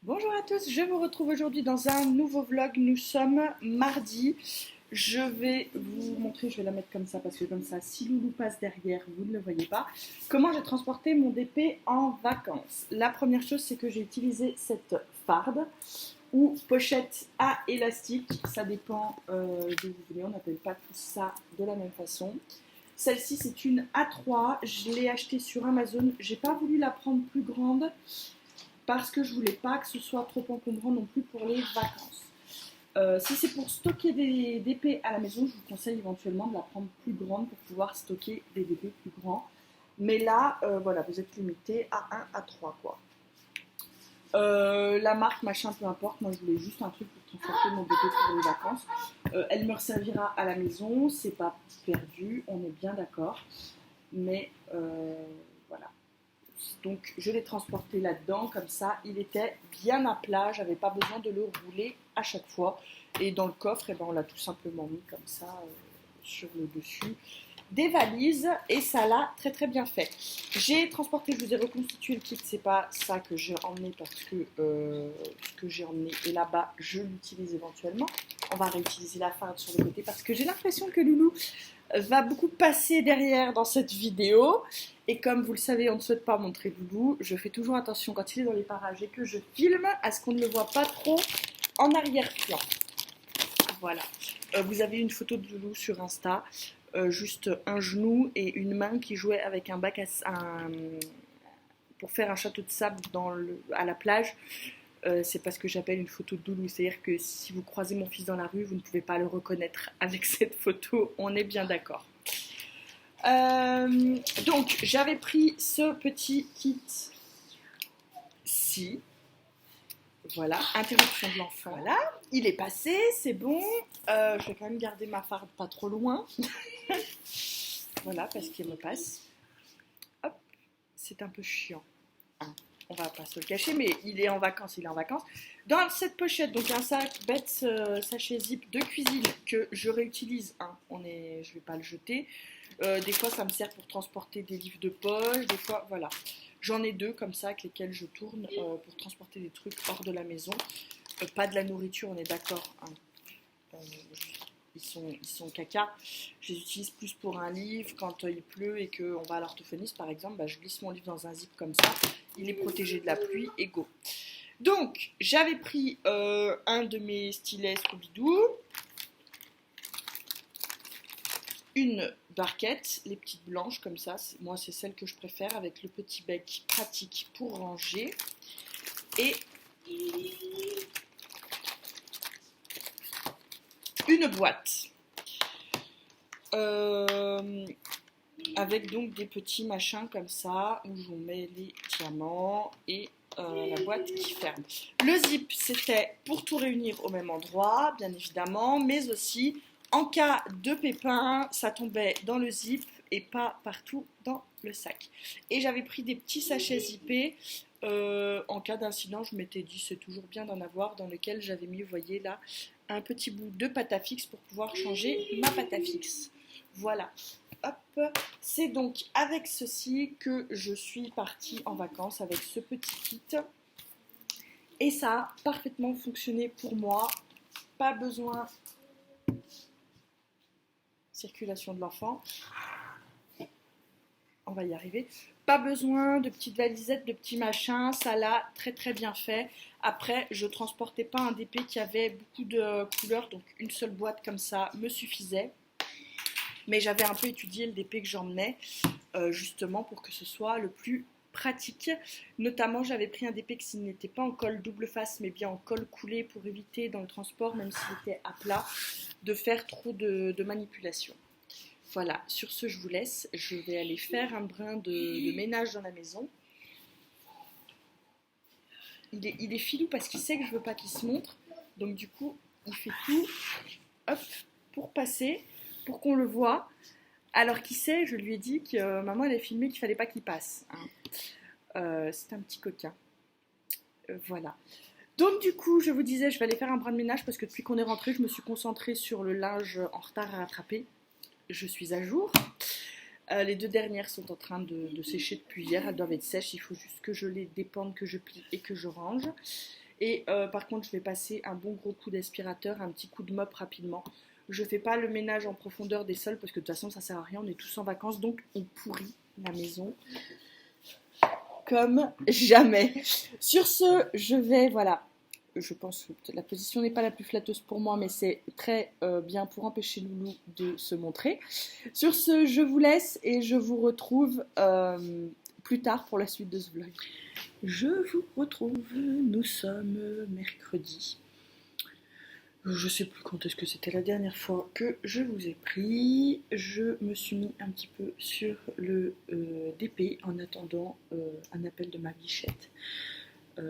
Bonjour à tous, je vous retrouve aujourd'hui dans un nouveau vlog. Nous sommes mardi. Je vais vous montrer, je vais la mettre comme ça parce que comme ça, si Loulou passe derrière, vous ne le voyez pas. Comment j'ai transporté mon DP en vacances. La première chose, c'est que j'ai utilisé cette farde ou pochette à élastique. Ça dépend d'où vous voulez, on n'appelle pas tout ça de la même façon. Celle-ci, c'est une A3. Je l'ai achetée sur Amazon. J'ai pas voulu la prendre plus grande parce que je voulais pas que ce soit trop encombrant non plus pour les vacances. Si c'est pour stocker des DP à la maison, je vous conseille éventuellement de la prendre plus grande pour pouvoir stocker des DP plus grands. Mais là, voilà, vous êtes limité à 1 à 3 quoi. La marque, machin, peu importe, moi je voulais juste un truc pour transporter mon DP pour les vacances. Elle me servira à la maison, c'est pas perdu, on est bien d'accord. Mais voilà. Donc je l'ai transporté là-dedans, comme ça il était bien à plat, j'avais pas besoin de le rouler à chaque fois. Et dans le coffre, on l'a tout simplement mis comme ça sur le dessus des valises et ça l'a très très bien fait. J'ai transporté, je vous ai reconstitué le kit, c'est pas ça que j'ai emmené parce que ce que j'ai emmené est là-bas, je l'utilise éventuellement. On va réutiliser la farde sur le côté parce que j'ai l'impression que Loulou va beaucoup passer derrière dans cette vidéo. Et comme vous le savez, on ne souhaite pas montrer Loulou. Je fais toujours attention quand il est dans les parages et que je filme à ce qu'on ne le voit pas trop en arrière-plan. Voilà. Vous avez une photo de Loulou sur Insta. Juste un genou et une main qui jouait avec un bac pour faire un château de sable à la plage. C'est pas ce que j'appelle une photo de Loulou. C'est-à-dire que si vous croisez mon fils dans la rue, vous ne pouvez pas le reconnaître avec cette photo. On est bien d'accord. Donc, j'avais pris ce petit kit-ci. Voilà, interruption de l'enfant. Voilà, il est passé, c'est bon. Je vais quand même garder ma farde pas trop loin. Voilà, parce qu'il me passe. Hop, c'est un peu chiant. Hein. On va pas se le cacher, mais il est en vacances, Dans cette pochette, donc un sac bête sachet zip de cuisine que je réutilise. Hein. Je vais pas le jeter. Des fois, ça me sert pour transporter des livres de poche. Des fois, voilà. J'en ai deux comme ça avec lesquels je tourne pour transporter des trucs hors de la maison. Pas de la nourriture, on est d'accord. Hein. Ils sont caca. Je les utilise plus pour un livre quand il pleut et qu'on va à l'orthophoniste par exemple. Je glisse mon livre dans un zip comme ça. Il est protégé de la pluie et go. Donc, j'avais pris un de mes stylets Scooby-Doo. Une barquette, les petites blanches comme ça, moi c'est celle que je préfère avec le petit bec pratique pour ranger et une boîte avec donc des petits machins comme ça où je mets les diamants et la boîte qui ferme. Le zip c'était pour tout réunir au même endroit bien évidemment, mais aussi en cas de pépin, ça tombait dans le zip et pas partout dans le sac. Et j'avais pris des petits sachets zippés. En cas d'incident, je m'étais dit c'est toujours bien d'en avoir, dans lequel j'avais mis, vous voyez là, un petit bout de pâte à fixe pour pouvoir changer ma pâte à fixe. Voilà. Hop. C'est donc avec ceci que je suis partie en vacances avec ce petit kit. Et ça a parfaitement fonctionné pour moi. Pas besoin... Circulation de l'enfant. On va y arriver. Pas besoin de petites valisettes, de petits machins. Ça l'a très très bien fait. Après, je transportais pas un DP qui avait beaucoup de couleurs. Donc une seule boîte comme ça me suffisait. Mais j'avais un peu étudié le DP que j'emmenais. Justement pour que ce soit le plus pratique. Notamment, j'avais pris un DP qui n'était pas en colle double face, mais bien en colle coulée pour éviter dans le transport, même s'il était à plat, de faire trop de manipulation. Voilà, sur ce, je vous laisse. Je vais aller faire un brin de ménage dans la maison. Il est filou parce qu'il sait que je veux pas qu'il se montre. Donc du coup, il fait tout hop, pour passer, pour qu'on le voit. Alors qu'il sait, je lui ai dit que maman elle a filmé qu'il fallait pas qu'il passe. Hein. C'est un petit coquin. Voilà. Donc du coup, je vous disais, je vais aller faire un brin de ménage parce que depuis qu'on est rentré, je me suis concentrée sur le linge en retard à rattraper. Je suis à jour. Les deux dernières sont en train de sécher depuis hier. Elles doivent être sèches. Il faut juste que je les dépende, que je plie et que je range. Et par contre, je vais passer un bon gros coup d'aspirateur, un petit coup de mop rapidement. Je fais pas le ménage en profondeur des sols parce que de toute façon ça sert à rien, on est tous en vacances donc on pourrit la maison comme jamais. Sur ce, je vais, voilà, je pense que la position n'est pas la plus flatteuse pour moi, mais c'est très bien pour empêcher Loulou de se montrer. Sur ce, je vous laisse et je vous retrouve plus tard pour la suite de ce vlog. Je vous retrouve, nous sommes mercredi. Je sais plus quand est-ce que c'était la dernière fois que je vous ai pris. Je me suis mis un petit peu sur le DP en attendant un appel de ma guichette,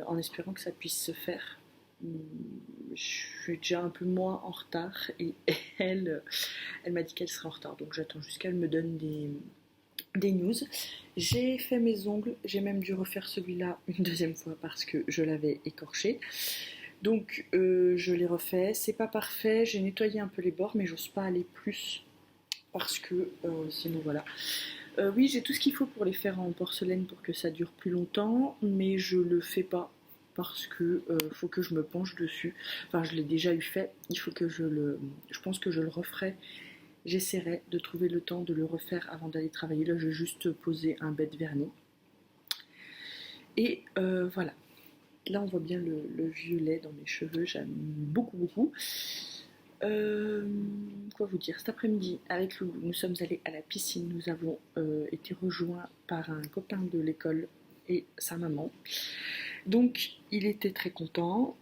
en espérant que ça puisse se faire. Je suis déjà un peu moins en retard et elle m'a dit qu'elle serait en retard, donc j'attends juste qu'elle me donne des news. J'ai fait mes ongles, j'ai même dû refaire celui-là une deuxième fois parce que je l'avais écorché. Donc je l'ai refait, c'est pas parfait, j'ai nettoyé un peu les bords mais j'ose pas aller plus parce que sinon voilà. Oui, j'ai tout ce qu'il faut pour les faire en porcelaine pour que ça dure plus longtemps, mais je le fais pas parce que faut que je me penche dessus. Enfin, je l'ai déjà eu fait, il faut que je pense que je le referai. J'essaierai de trouver le temps de le refaire avant d'aller travailler. Là, je vais juste poser un bête vernis. Et voilà. Là, on voit bien le violet dans mes cheveux, j'aime beaucoup, beaucoup. Quoi vous dire, cet après-midi, avec Loulou, nous sommes allés à la piscine. Nous avons été rejoints par un copain de l'école et sa maman. Donc, il était très content.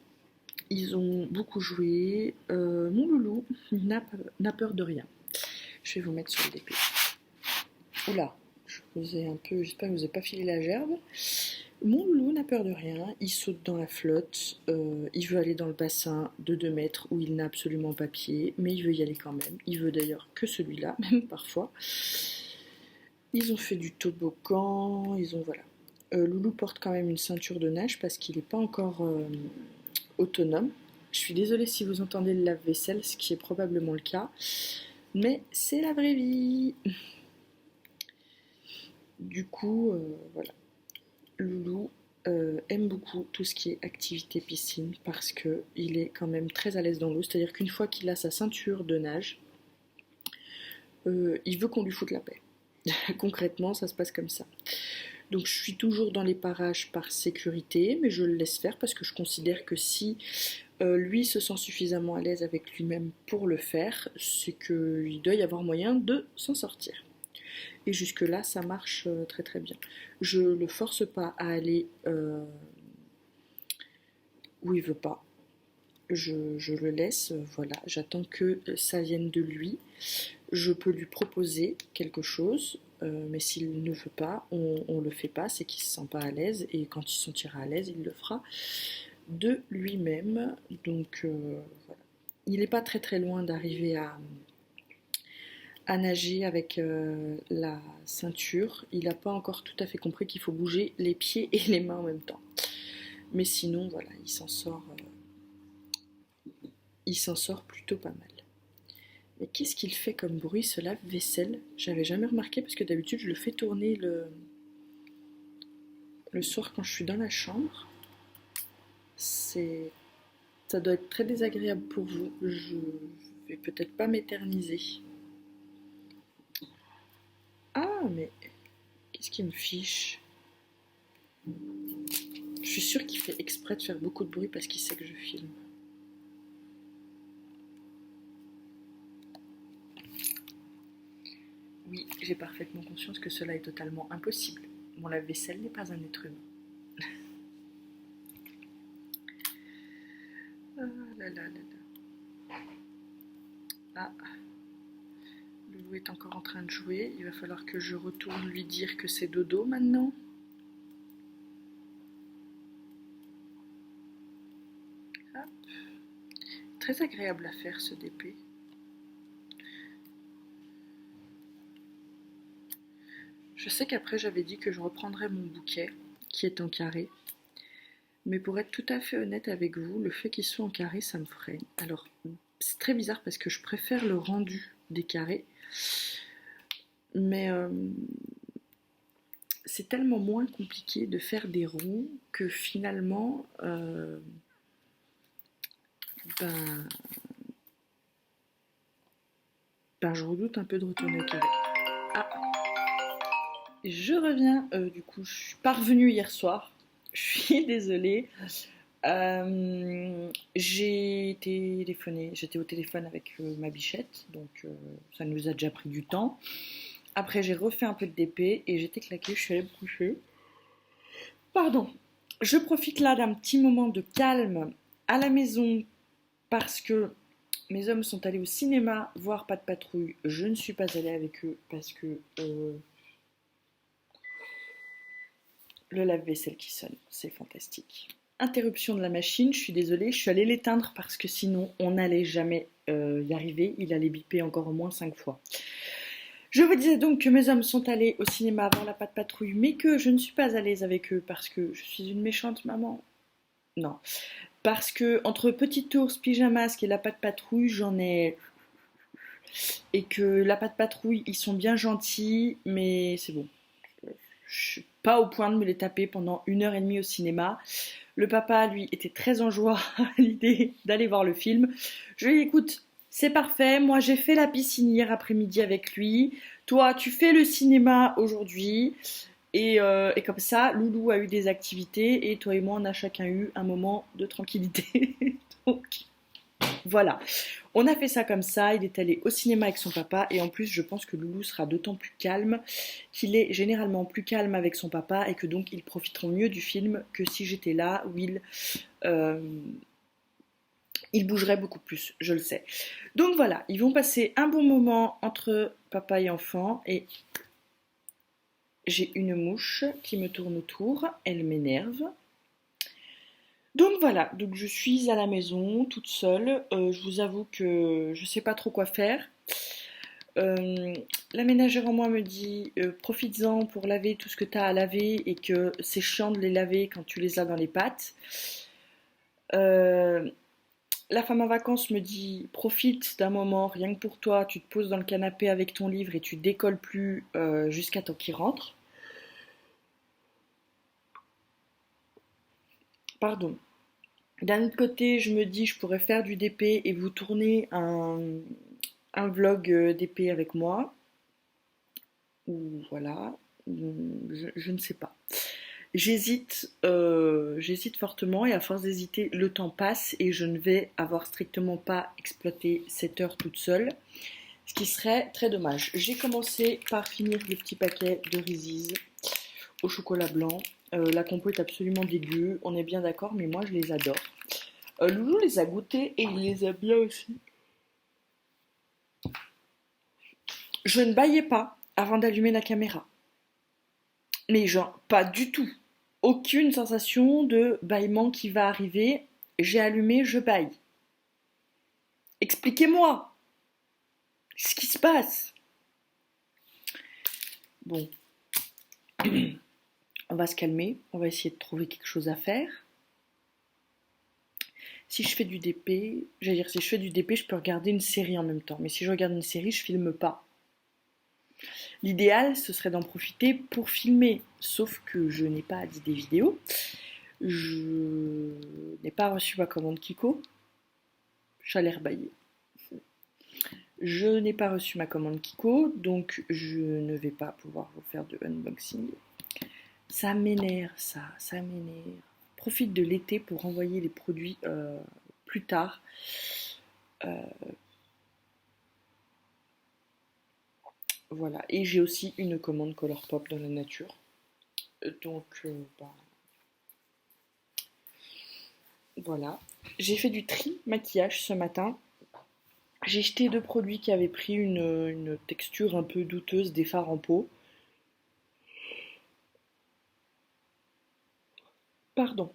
Ils ont beaucoup joué. Mon Loulou n'a peur de rien. Je vais vous mettre sur le DP. Oula, je vous ai un peu, j'espère que vous n'avez pas filé la gerbe. Mon Loulou n'a peur de rien, il saute dans la flotte, il veut aller dans le bassin de 2 mètres où il n'a absolument pas pied, mais il veut y aller quand même. Il veut d'ailleurs que celui-là, même parfois. Ils ont fait du toboggan, ils ont voilà. Loulou porte quand même une ceinture de nage parce qu'il n'est pas encore autonome. Je suis désolée si vous entendez le lave-vaisselle, ce qui est probablement le cas, mais c'est la vraie vie. Du coup, voilà. Loulou aime beaucoup tout ce qui est activité piscine parce qu'il est quand même très à l'aise dans l'eau. C'est-à-dire qu'une fois qu'il a sa ceinture de nage, il veut qu'on lui foute la paix. Concrètement, ça se passe comme ça. Donc je suis toujours dans les parages par sécurité, mais je le laisse faire parce que je considère que si lui se sent suffisamment à l'aise avec lui-même pour le faire, c'est qu'il doit y avoir moyen de s'en sortir. Et jusque-là, ça marche très très bien. Je ne le force pas à aller où il veut pas. Je le laisse, voilà. J'attends que ça vienne de lui. Je peux lui proposer quelque chose, mais s'il ne veut pas, on le fait pas. C'est qu'il se sent pas à l'aise. Et quand il se sentira à l'aise, il le fera de lui-même. Donc voilà. Il n'est pas très très loin d'arriver à nager avec la ceinture. Il n'a pas encore tout à fait compris qu'il faut bouger les pieds et les mains en même temps. Mais sinon, voilà, il s'en sort plutôt pas mal. Mais qu'est-ce qu'il fait comme bruit ce lave-vaisselle? J'avais jamais remarqué parce que d'habitude je le fais tourner le soir quand je suis dans la chambre. Ça doit être très désagréable pour vous. Je vais peut-être pas m'éterniser. Ah, mais qu'est-ce qu'il me fiche? Je suis sûre qu'il fait exprès de faire beaucoup de bruit parce qu'il sait que je filme. Oui, j'ai parfaitement conscience que cela est totalement impossible. Mon lave-vaisselle n'est pas un être humain. Ah là là là là. Ah, Loulou est encore en train de jouer. Il va falloir que je retourne lui dire que c'est dodo maintenant. Hop. Très agréable à faire ce DP. Je sais qu'après j'avais dit que je reprendrais mon bouquet qui est en carré. Mais pour être tout à fait honnête avec vous, le fait qu'il soit en carré, ça me freine. Alors, c'est très bizarre parce que je préfère le rendu des carrés. Mais c'est tellement moins compliqué de faire des ronds que finalement, ben, je redoute un peu de retourner au carré. Ah, je reviens, du coup, je suis pas revenue hier soir. Je suis désolée. J'étais au téléphone avec ma bichette, donc ça nous a déjà pris du temps. Après, j'ai refait un peu de DP et j'étais claquée, je suis allée me coucher. Pardon. Je profite là d'un petit moment de calme à la maison parce que mes hommes sont allés au cinéma voir Pas de patrouille. Je ne suis pas allée avec eux parce que le lave-vaisselle qui sonne, c'est fantastique. Interruption de la machine, je suis désolée, je suis allée l'éteindre parce que sinon on n'allait jamais y arriver, il allait biper encore au moins 5 fois. Je vous disais donc que mes hommes sont allés au cinéma voir la Pas de patrouille, mais que je ne suis pas à l'aise avec eux parce que je suis une méchante maman. Non, parce que entre Petite Ours, Pyjamasque et la Pas de patrouille, j'en ai... Et que la Pas de patrouille, ils sont bien gentils, mais c'est bon. Je suis pas au point de me les taper pendant 1h30 au cinéma. Le papa, lui, était très en joie à l'idée d'aller voir le film. Je lui ai dit, écoute, c'est parfait, moi j'ai fait la piscine hier après-midi avec lui. Toi, tu fais le cinéma aujourd'hui. Et comme ça, Loulou a eu des activités et toi et moi, on a chacun eu un moment de tranquillité. Donc, voilà. On a fait ça comme ça, il est allé au cinéma avec son papa et en plus je pense que Loulou sera d'autant plus calme qu'il est généralement plus calme avec son papa et que donc ils profiteront mieux du film que si j'étais là où euh, il bougerait beaucoup plus, je le sais. Donc voilà, ils vont passer un bon moment entre papa et enfant et j'ai une mouche qui me tourne autour, elle m'énerve. Donc voilà, donc je suis à la maison toute seule. Je vous avoue que je sais pas trop quoi faire. Euh, la ménagère en moi me dit profites-en pour laver tout ce que tu as à laver et que c'est chiant de les laver quand tu les as dans les pattes. Euh, la femme en vacances me dit profite d'un moment rien que pour toi, tu te poses dans le canapé avec ton livre et tu décolles plus jusqu'à temps qu'il rentre. Pardon. D'un autre côté, je me dis je pourrais faire du DP et vous tourner un vlog d'épée avec moi. Ou voilà, je ne sais pas. J'hésite fortement et à force d'hésiter, le temps passe et je ne vais avoir strictement pas exploité cette heure toute seule, ce qui serait très dommage. J'ai commencé par finir le petit paquet de Reese's au chocolat blanc. La compo est absolument dégueu, on est bien d'accord, mais moi je les adore. Loulou les a goûtés et il les a bien aussi. Je ne bâillais pas avant d'allumer la caméra. Mais genre, pas du tout. Aucune sensation de bâillement qui va arriver. J'ai allumé, je bâille. Expliquez-moi ce qui se passe. Bon, on va se calmer. On va essayer de trouver quelque chose à faire. Si je fais du DP, si je fais du DP, je peux regarder une série en même temps. Mais si je regarde une série, je filme pas. L'idéal, ce serait d'en profiter pour filmer. Sauf que je n'ai pas d'idée vidéo. Je n'ai pas reçu ma commande Kiko. J'allais rebailler. Je n'ai pas reçu ma commande Kiko, donc je ne vais pas pouvoir vous faire de unboxing. Ça m'énerve, ça m'énerve. Profite de l'été pour envoyer les produits plus tard. Voilà, et j'ai aussi une commande Colourpop dans la nature. Donc, voilà. J'ai fait du tri maquillage ce matin. J'ai jeté 2 produits qui avaient pris une texture un peu douteuse, des fards en peau. Pardon.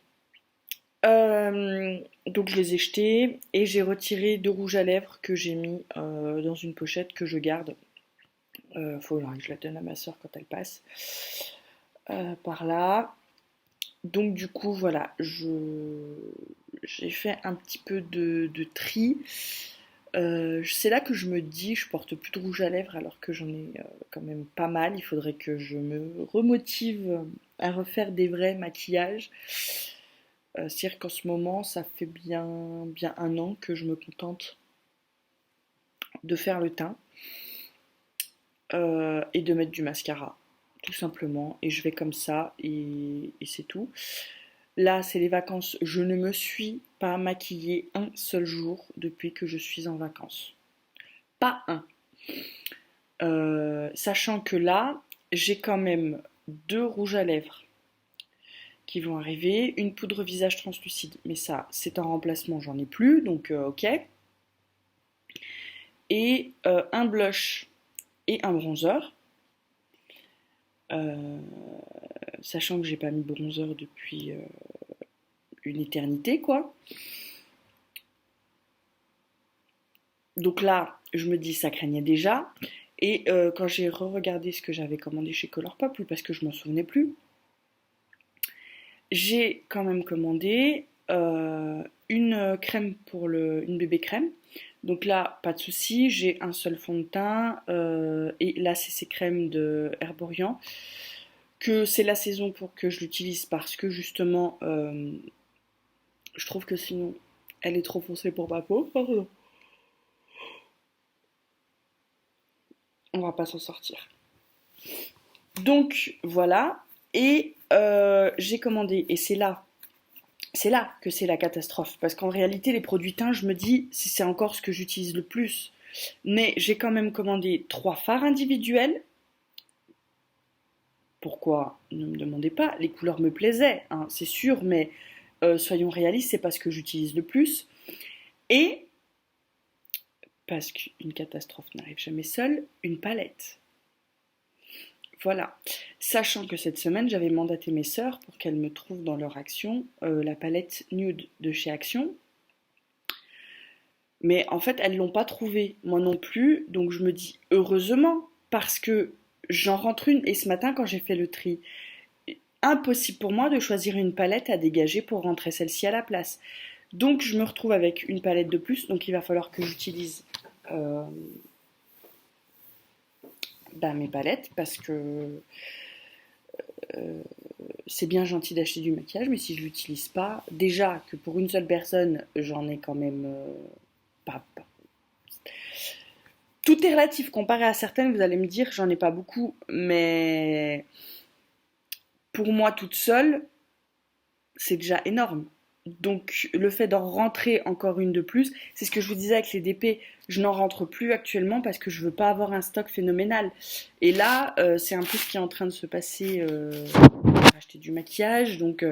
Donc je les ai jetés et j'ai retiré 2 rouges à lèvres que j'ai mis dans une pochette que je garde. Faudra que je la donne à ma soeur quand elle passe par là. Donc du coup voilà, j'ai fait un petit peu de tri. C'est là que je me dis, je porte plus de rouge à lèvres alors que j'en ai quand même pas mal. Il faudrait que je me remotive à refaire des vrais maquillages. C'est-à-dire qu'en ce moment, ça fait bien un an que je me contente de faire le teint et de mettre du mascara, tout simplement. Et je vais comme ça et c'est tout. Là, c'est les vacances. Je ne me suis pas maquillée un seul jour depuis que je suis en vacances. Pas un. Sachant que là, j'ai quand même 2 rouges à lèvres qui vont arriver, une poudre visage translucide, mais ça, c'est en remplacement, j'en ai plus, donc ok. Et un blush et un bronzer. Euh, Sachant que j'ai pas mis de bronzer depuis une éternité, quoi. Donc là, je me dis, ça craignait déjà. Et quand j'ai re-regardé ce que j'avais commandé chez Colourpop, parce que je m'en souvenais plus, j'ai quand même commandé une crème une bébé crème. Donc là, pas de souci, j'ai un seul fond de teint et là, c'est ces crèmes de Herborian que c'est la saison pour que je l'utilise parce que justement, je trouve que sinon, elle est trop foncée pour ma peau. Pardon. On va pas s'en sortir. Donc voilà, et j'ai commandé, et c'est là que c'est la catastrophe, parce qu'en réalité les produits teints, je me dis, si c'est encore ce que j'utilise le plus, mais j'ai quand même commandé 3 fards individuels. Pourquoi? Ne me demandez pas, les couleurs me plaisaient, hein, c'est sûr, mais soyons réalistes, c'est pas ce que j'utilise le plus, et, parce qu'une catastrophe n'arrive jamais seule, une palette. Voilà. Sachant que cette semaine, j'avais mandaté mes sœurs pour qu'elles me trouvent dans leur Action la palette nude de chez Action. Mais en fait, elles l'ont pas trouvée, moi non plus. Donc je me dis heureusement, parce que j'en rentre une. Et ce matin, quand j'ai fait le tri, impossible pour moi de choisir une palette à dégager pour rentrer celle-ci à la place. Donc je me retrouve avec une palette de plus. Donc il va falloir que j'utilise mes palettes parce que c'est bien gentil d'acheter du maquillage, mais si je l'utilise pas, déjà que pour une seule personne, j'en ai quand même pas. Tout est relatif comparé à certaines, vous allez me dire, j'en ai pas beaucoup, mais pour moi toute seule, c'est déjà énorme. Donc le fait d'en rentrer encore une de plus, c'est ce que je vous disais avec les DP, je n'en rentre plus actuellement parce que je veux pas avoir un stock phénoménal. Et là, c'est un peu ce qui est en train de se passer. Acheter du maquillage, donc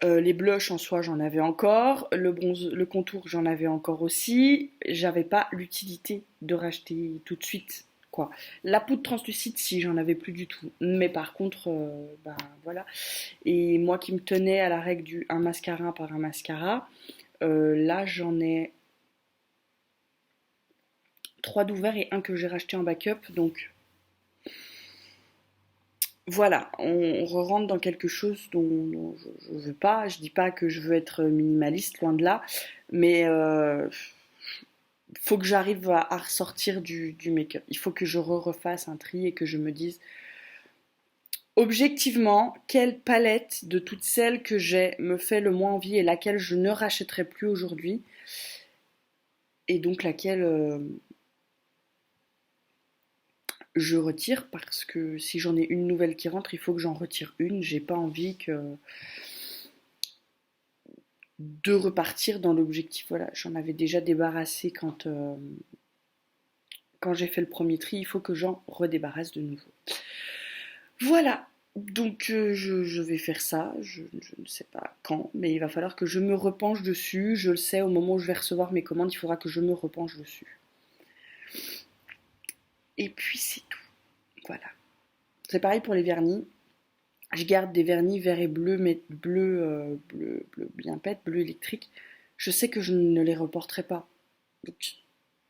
les blushs en soi j'en avais encore, le contour j'en avais encore aussi, j'avais pas l'utilité de racheter tout de suite quoi. La poudre translucide si j'en avais plus du tout, mais par contre voilà. Et moi qui me tenais à la règle du un mascara par un mascara, là j'en ai 3 d'ouverts et un que j'ai racheté en backup, donc voilà, on rentre dans quelque chose dont je veux pas. Je dis pas que je veux être minimaliste, loin de là, mais faut que j'arrive à ressortir du make-up. Il faut que je refasse un tri et que je me dise objectivement quelle palette de toutes celles que j'ai me fait le moins envie et laquelle je ne rachèterai plus aujourd'hui, et donc laquelle je retire parce que si j'en ai une nouvelle qui rentre, il faut que j'en retire une. J'ai pas envie de repartir dans l'objectif. Voilà, j'en avais déjà débarrassé quand j'ai fait le premier tri, il faut que j'en redébarrasse de nouveau. Voilà, donc je vais faire ça, je ne sais pas quand, mais il va falloir que je me repenche dessus. Je le sais, au moment où je vais recevoir mes commandes, il faudra que je me repenche dessus. Et puis c'est tout. Voilà. C'est pareil pour les vernis. Je garde des vernis vert et bleu, mais bleu bien pète, bleu électrique. Je sais que je ne les reporterai pas. Donc,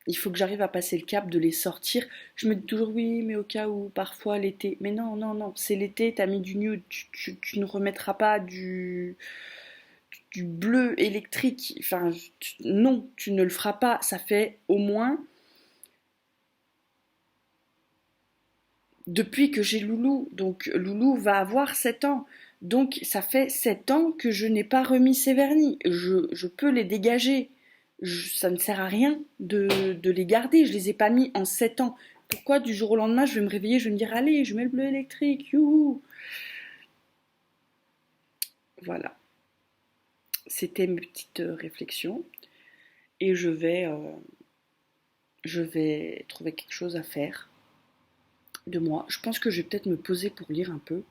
il faut que j'arrive à passer le cap de les sortir. Je me dis toujours oui, mais au cas où, parfois l'été. Mais non, non, non, c'est l'été, t'as mis du nude, tu ne remettras pas du bleu électrique. Enfin, non, tu ne le feras pas. Ça fait au moins depuis que j'ai Loulou. Donc Loulou va avoir 7 ans. Donc ça fait 7 ans que je n'ai pas remis ces vernis. Je peux les dégager. Ça ne sert à rien de les garder. Je les ai pas mis en 7 ans. Pourquoi du jour au lendemain je vais me réveiller, je vais me dire allez, je mets le bleu électrique, youhou. Voilà, c'était mes petites réflexions. Et je vais trouver quelque chose à faire de moi. Je pense que je vais peut-être me poser pour lire un peu.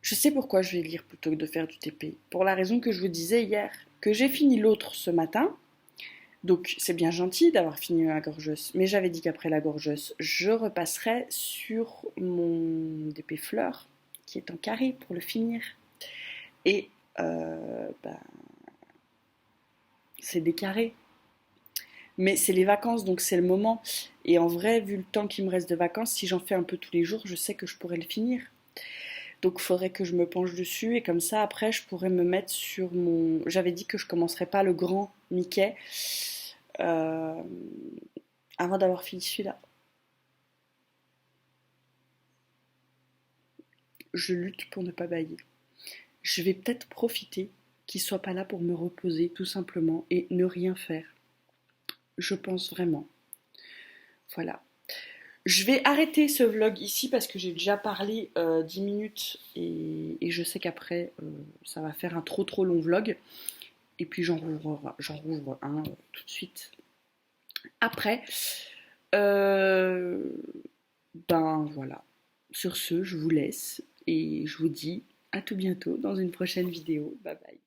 Je sais pourquoi je vais lire plutôt que de faire du TP. Pour la raison que je vous disais hier, que j'ai fini l'autre ce matin. Donc c'est bien gentil d'avoir fini la gorgeuse, mais j'avais dit qu'après la gorgeuse, je repasserais sur mon DP fleur qui est en carré pour le finir. Et bah, c'est des carrés. Mais c'est les vacances, donc c'est le moment. Et en vrai, vu le temps qui me reste de vacances, si j'en fais un peu tous les jours, je sais que je pourrais le finir. Donc il faudrait que je me penche dessus et comme ça après je pourrais me mettre sur mon... J'avais dit que je commencerais pas le grand Mickey euh, avant d'avoir fini celui-là. Je lutte pour ne pas bailler. Je vais peut-être profiter qu'il soit pas là pour me reposer tout simplement et ne rien faire. Je pense vraiment. Voilà. Je vais arrêter ce vlog ici parce que j'ai déjà parlé 10 minutes et je sais qu'après ça va faire un trop long vlog. Et puis j'en rouvre un tout de suite après. Euh, ben voilà. Sur ce, je vous laisse et je vous dis à tout bientôt dans une prochaine vidéo. Bye bye.